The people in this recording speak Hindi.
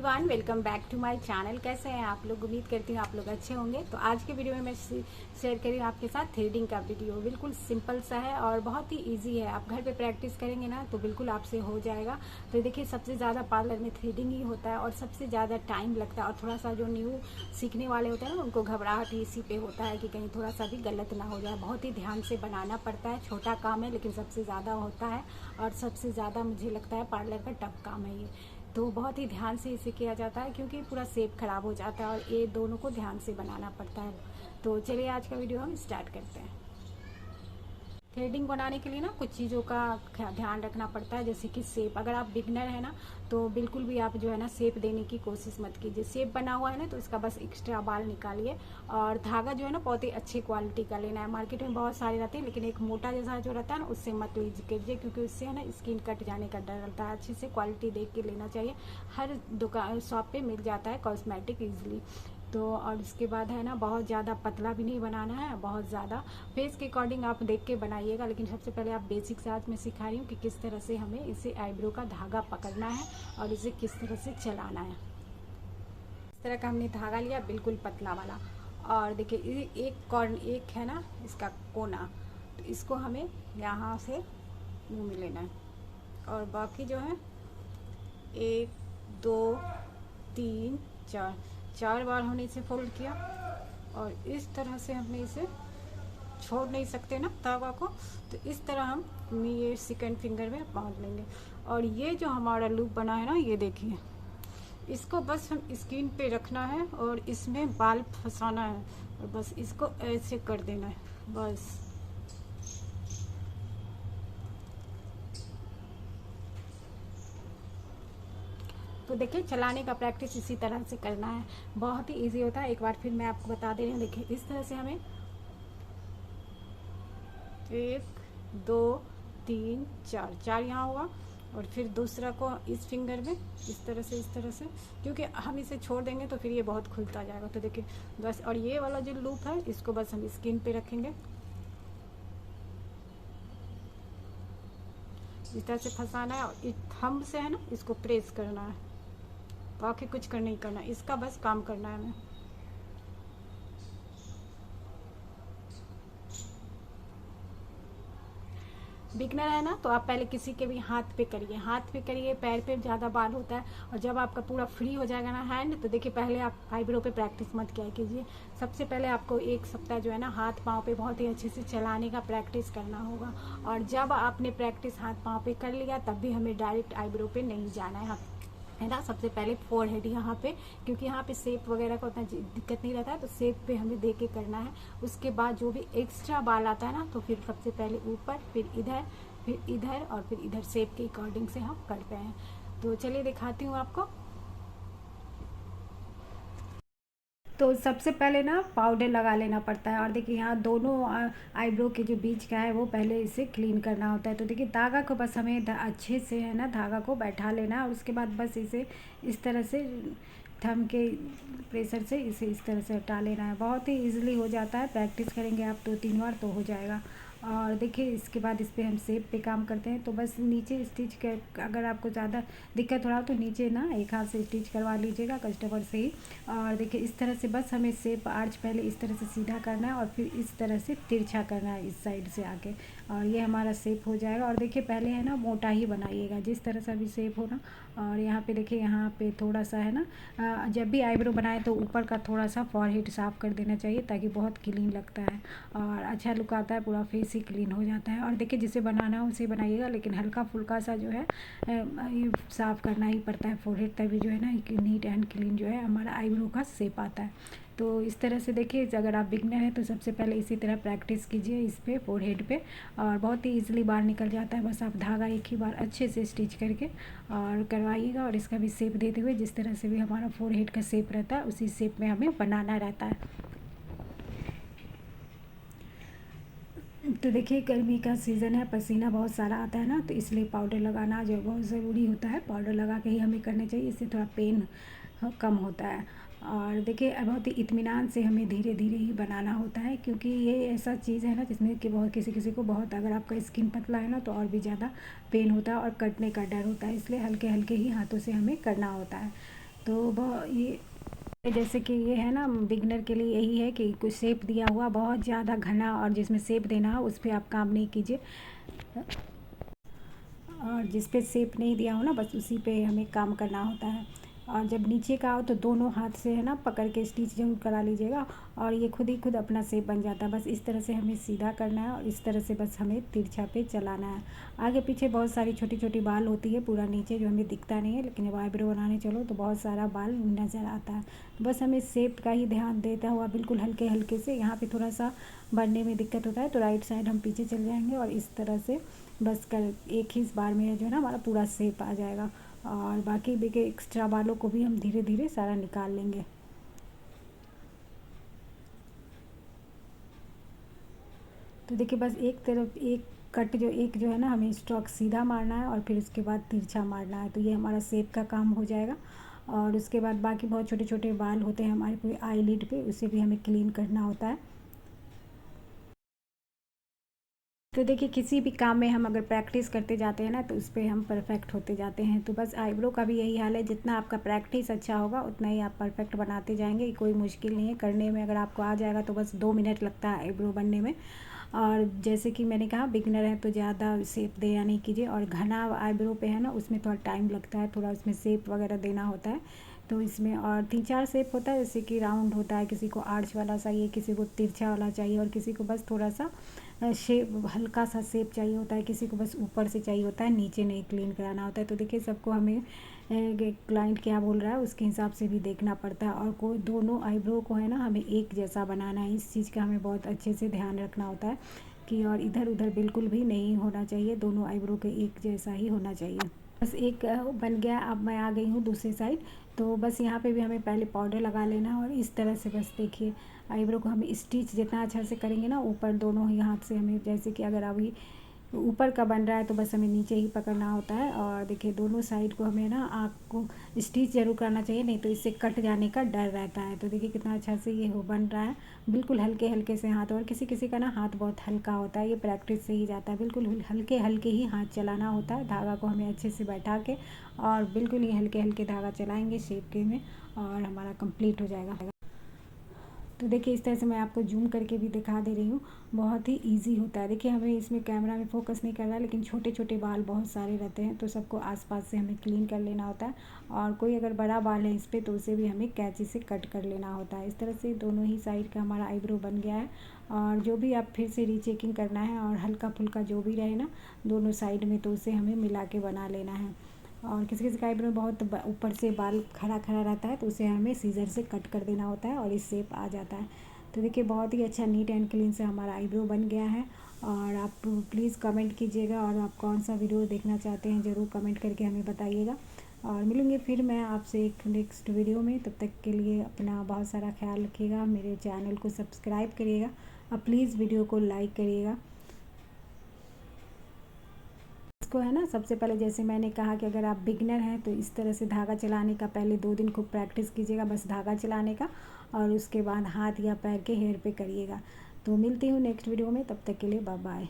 Everyone, welcome back to my channel. कैसे हैं आप लोग? उम्मीद करती हूँ आप लोग अच्छे होंगे। तो आज के वीडियो में मैं शेयर कर रही हूँ आपके साथ थ्रेडिंग का वीडियो। बिल्कुल सिंपल सा है और बहुत ही इजी है। आप घर पे प्रैक्टिस करेंगे ना तो बिल्कुल आपसे हो जाएगा। तो देखिए, सबसे ज़्यादा पार्लर में थ्रेडिंग ही होता है और सबसे ज़्यादा टाइम लगता है। और थोड़ा सा जो न्यू सीखने वाले होते हैं ना, उनको घबराहट इसी पे होता है कि कहीं थोड़ा सा भी गलत ना हो जाए। बहुत ही ध्यान से बनाना पड़ता है। छोटा काम है लेकिन सबसे ज़्यादा होता है और सबसे ज़्यादा मुझे लगता है पार्लर का टफ काम है ये। तो बहुत ही ध्यान से इसे किया जाता है क्योंकि पूरा शेप खराब हो जाता है और ये दोनों को ध्यान से बनाना पड़ता है। तो चलिए आज का वीडियो हम स्टार्ट करते हैं। थ्रेडिंग बनाने के लिए ना कुछ चीज़ों का ध्यान रखना पड़ता है, जैसे कि शेप। अगर आप बिगनर है ना तो बिल्कुल भी आप जो है ना शेप देने की कोशिश मत कीजिए। शेप बना हुआ है ना तो इसका बस एक्स्ट्रा बाल निकालिए और धागा जो है ना बहुत ही अच्छी क्वालिटी का लेना है। मार्केट में बहुत सारे रहते हैं लेकिन एक मोटा जैसा जो रहता है ना उससे मत लीजिए क्योंकि उससे है ना स्किन कट जाने का डर रहता है। अच्छी से क्वालिटी देख के लेना चाहिए। हर दुकान शॉप पे मिल जाता है कॉस्मेटिक ईजिली। तो और इसके बाद है ना बहुत ज़्यादा पतला भी नहीं बनाना है, बहुत ज़्यादा फेस के अकॉर्डिंग आप देख के बनाइएगा। लेकिन सबसे पहले आप बेसिक से आज मैं सिखा रही हूँ कि किस तरह से हमें इसे आईब्रो का धागा पकड़ना है और इसे किस तरह से चलाना है। इस तरह का हमने धागा लिया, बिल्कुल पतला वाला। और देखिए एक है ना इसका कोना, तो इसको हमें यहाँ से मुँह में लेना है और बाकी जो है 1 2 3 4 4 बार हमने इसे फोल्ड किया और इस तरह से हमने इसे छोड़ नहीं सकते ना धागा को, तो इस तरह हम ये सेकंड फिंगर में बांध लेंगे। और ये जो हमारा लूप बना है ना, ये देखिए, इसको बस हम स्किन पे रखना है और इसमें बाल फंसाना है और बस इसको ऐसे कर देना है बस। तो देखिए, चलाने का प्रैक्टिस इसी तरह से करना है, बहुत ही इजी होता है। एक बार फिर मैं आपको बता दे रही हूँ। देखिए, इस तरह से हमें 1 2 3 4 4 यहाँ हुआ और फिर दूसरा को इस फिंगर में इस तरह से, क्योंकि हम इसे छोड़ देंगे तो फिर ये बहुत खुलता जाएगा। तो देखिए बस, और ये वाला जो लूप है इसको बस हम स्किन पे रखेंगे, इस तरह से फंसाना है और थंब से है ना इसको प्रेस करना है। बाकी कुछ कर नहीं करना, इसका बस काम करना है हमें। बिगनर है ना तो आप पहले किसी के भी हाथ पे करिए, हाथ पे करिए। पैर पे ज़्यादा बाल होता है और जब आपका पूरा फ्री हो जाएगा ना हैंड, तो देखिए पहले आप आईब्रो पे प्रैक्टिस मत किया कीजिए। सबसे पहले आपको एक सप्ताह जो है ना हाथ पाँव पे बहुत ही अच्छे से चलाने का प्रैक्टिस करना होगा। और जब आपने प्रैक्टिस हाथ पाँव पे कर लिया तब भी हमें डायरेक्ट आईब्रो पे नहीं जाना है ना। सबसे पहले फोरहेड यहाँ पे, क्योंकि यहाँ पे शेप वगैरह का उतना दिक्कत नहीं रहता है, तो शेप पे हमें दे के करना है। उसके बाद जो भी एक्स्ट्रा बाल आता है ना तो फिर सबसे पहले ऊपर, फिर इधर और फिर इधर शेप के अकॉर्डिंग से हम करते हैं। तो चलिए दिखाती हूँ आपको। तो सबसे पहले ना पाउडर लगा लेना पड़ता है और देखिए यहाँ दोनों आईब्रो के जो बीच का है वो पहले इसे क्लीन करना होता है। तो देखिए धागा को बस हमें अच्छे से है ना धागा को बैठा लेना है और उसके बाद बस इसे इस तरह से थंब के प्रेशर से इसे इस तरह से हटा लेना है। बहुत ही ईजिली हो जाता है, प्रैक्टिस करेंगे आप 2-3 बार तो हो जाएगा। और देखिए इसके बाद इस पर हम शेप पे काम करते हैं। तो बस नीचे स्टिच कर, अगर आपको ज़्यादा दिक्कत हो रहा हो तो नीचे ना एक हाथ से स्टिच करवा लीजिएगा कस्टमर से ही। और देखिए इस तरह से बस हमें शेप आर्च पहले इस तरह से सीधा करना है और फिर इस तरह से तिरछा करना है इस साइड से आके, और ये हमारा शेप हो जाएगा। और देखिए पहले है ना मोटा ही बनाइएगा जिस तरह से अभी शेप हो ना। और यहाँ पे देखिए यहाँ पे थोड़ा सा है ना, जब भी आईब्रो बनाए तो ऊपर का थोड़ा सा फॉरहेड साफ़ कर देना चाहिए ताकि बहुत क्लीन लगता है और अच्छा लुक आता है, पूरा फेस ही क्लीन हो जाता है। और देखिए जिसे बनाना हो उसे बनाइएगा, लेकिन हल्का फुल्का सा जो है ये साफ़ करना ही पड़ता है फोरहेड, तभी जो है ना नीट एंड क्लीन जो है हमारा आईब्रो का शेप आता है। तो इस तरह से देखिए, अगर आप बिगनर हैं तो सबसे पहले इसी तरह प्रैक्टिस कीजिए इस पे फोरहेड पे और बहुत ही ईजिली बाहर निकल जाता है। बस आप धागा एक ही बार अच्छे से स्टिच करके और करवाइएगा और इसका भी शेप देते हुए जिस तरह से भी हमारा फोरहेड का शेप रहता है उसी शेप में हमें बनाना रहता है। तो देखिए गर्मी का सीज़न है, पसीना बहुत सारा आता है ना, तो इसलिए पाउडर लगाना जो बहुत ज़रूरी होता है। पाउडर लगा के ही हमें करना चाहिए, इससे थोड़ा पेन कम होता है। और देखिए बहुत ही इत्मीनान से हमें धीरे धीरे ही बनाना होता है, क्योंकि ये ऐसा चीज़ है ना जिसमें कि बहुत किसी किसी को बहुत, अगर आपका स्किन पतला है ना तो और भी ज़्यादा पेन होता है और कटने का डर होता है, इसलिए हल्के हल्के ही हाथों से हमें करना होता है। तो ये जैसे कि ये है ना, बिगनर के लिए यही है कि कुछ शेप दिया हुआ बहुत ज़्यादा घना और जिसमें शेप देना हो उस पर आप काम नहीं कीजिए, और जिस पे शेप नहीं दिया हो ना बस उसी पे हमें काम करना होता है। और जब नीचे का हो तो दोनों हाथ से है ना पकड़ के स्टिच जरूर करा लीजिएगा, और ये खुद ही खुद अपना शेप बन जाता है। बस इस तरह से हमें सीधा करना है और इस तरह से बस हमें तिरछा पे चलाना है। आगे पीछे बहुत सारी छोटी छोटी बाल होती है, पूरा नीचे जो हमें दिखता नहीं है, लेकिन जब आईब्रो बनाने चलो तो बहुत सारा बाल नज़र आता है। तो बस हमें शेप का ही ध्यान देता हुआ बिल्कुल हल्के हल्के से, यहाँ पे थोड़ा सा बनने में दिक्कत होता है तो राइट साइड हम पीछे चल जाएंगे और इस तरह से बस कर एक ही इस बार में जो है ना हमारा पूरा शेप आ जाएगा। और बाकी के एक्स्ट्रा बालों को भी हम धीरे धीरे सारा निकाल लेंगे। तो देखिए बस एक तरफ एक कट जो एक जो है ना हमें स्ट्रोक सीधा मारना है और फिर उसके बाद तिरछा मारना है, तो ये हमारा शेप का काम हो जाएगा। और उसके बाद बाकी बहुत छोटे छोटे बाल होते हैं हमारे पूरे आईलिड पे, उसे भी हमें क्लीन करना होता है। तो देखिए किसी भी काम में हम अगर प्रैक्टिस करते जाते हैं ना तो उस पर हम परफेक्ट होते जाते हैं। तो बस आईब्रो का भी यही हाल है, जितना आपका प्रैक्टिस अच्छा होगा उतना ही आप परफेक्ट बनाते जाएंगे। कोई मुश्किल नहीं है करने में, अगर आपको आ जाएगा तो बस 2 मिनट लगता है आईब्रो बनने में। और जैसे कि मैंने कहा बिगनर है तो ज़्यादा शेप देना नहीं कीजिए, और घना आईब्रो पे है ना उसमें थोड़ा टाइम लगता है, थोड़ा उसमें शेप वगैरह देना होता है। तो इसमें और 3-4 शेप होता है, जैसे कि राउंड होता है, किसी को आर्च वाला चाहिए, किसी को तिरछा वाला चाहिए, और किसी को बस थोड़ा सा शेप हल्का सा शेप चाहिए होता है, किसी को बस ऊपर से चाहिए होता है, नीचे नहीं क्लीन कराना होता है। तो देखिए सबको हमें क्लाइंट क्या बोल रहा है उसके हिसाब से भी देखना पड़ता है, और कोई दोनों आईब्रो को है ना हमें एक जैसा बनाना है, इस चीज़ का हमें बहुत अच्छे से ध्यान रखना होता है कि और इधर उधर बिल्कुल भी नहीं होना चाहिए, दोनों आईब्रो के एक जैसा ही होना चाहिए। बस एक बन गया। अब मैं आ गई हूँ दूसरी साइड। तो बस यहाँ पे भी हमें पहले पाउडर लगा लेना है और इस तरह से बस देखिए आईब्रो को हम स्टिच जितना अच्छा से करेंगे ना ऊपर दोनों ही हाथ से, हमें जैसे कि अगर अभी ऊपर का बन रहा है तो बस हमें नीचे ही पकड़ना होता है। और देखिए दोनों साइड को हमें ना आपको स्टिच ज़रूर करना चाहिए, नहीं तो इससे कट जाने का डर रहता है। तो देखिए कितना अच्छा से ये हो बन रहा है, बिल्कुल हल्के हल्के से हाथ। और किसी किसी का ना हाथ बहुत हल्का होता है, ये प्रैक्टिस से ही जाता है, बिल्कुल हल्के हल्के ही हाथ चलाना होता है। धागा को हमें अच्छे से बैठा के और बिल्कुल ही हल्के हल्के धागा चलाएंगे शेप के में, और हमारा कंप्लीट हो जाएगा। तो देखिए इस तरह से मैं आपको जूम करके भी दिखा दे रही हूँ, बहुत ही इजी होता है। देखिए हमें इसमें कैमरा में फोकस नहीं कर रहा है, लेकिन छोटे छोटे बाल बहुत सारे रहते हैं तो सबको आसपास से हमें क्लीन कर लेना होता है। और कोई अगर बड़ा बाल है इस पर तो उसे भी हमें कैंची से कट कर लेना होता है। इस तरह से दोनों ही साइड का हमारा आईब्रो बन गया है। और जो भी आप फिर से रीचेकिंग करना है और हल्का फुल्का जो भी रहे ना दोनों साइड में, तो उसे हमें मिला के बना लेना है। और किसी किसी का आईब्रो बहुत ऊपर से बाल खड़ा खड़ा रहता है तो उसे हमें सीज़र से कट कर देना होता है और इस शेप आ जाता है। तो देखिए बहुत ही अच्छा नीट एंड क्लीन से हमारा आईब्रो बन गया है। और आप प्लीज़ कमेंट कीजिएगा, और आप कौन सा वीडियो देखना चाहते हैं ज़रूर कमेंट करके हमें बताइएगा। और मिलूँगी फिर मैं आपसे एक नेक्स्ट वीडियो में, तब तक के लिए अपना बहुत सारा ख्याल रखिएगा, मेरे चैनल को सब्सक्राइब करिएगा और प्लीज़ वीडियो को लाइक करिएगा। इसको है ना सबसे पहले जैसे मैंने कहा कि अगर आप बिगनर हैं तो इस तरह से धागा चलाने का पहले 2 दिन खूब प्रैक्टिस कीजिएगा, बस धागा चलाने का, और उसके बाद हाथ या पैर के हेयर पे करिएगा। तो मिलती हूँ नेक्स्ट वीडियो में, तब तक के लिए बाय बाय।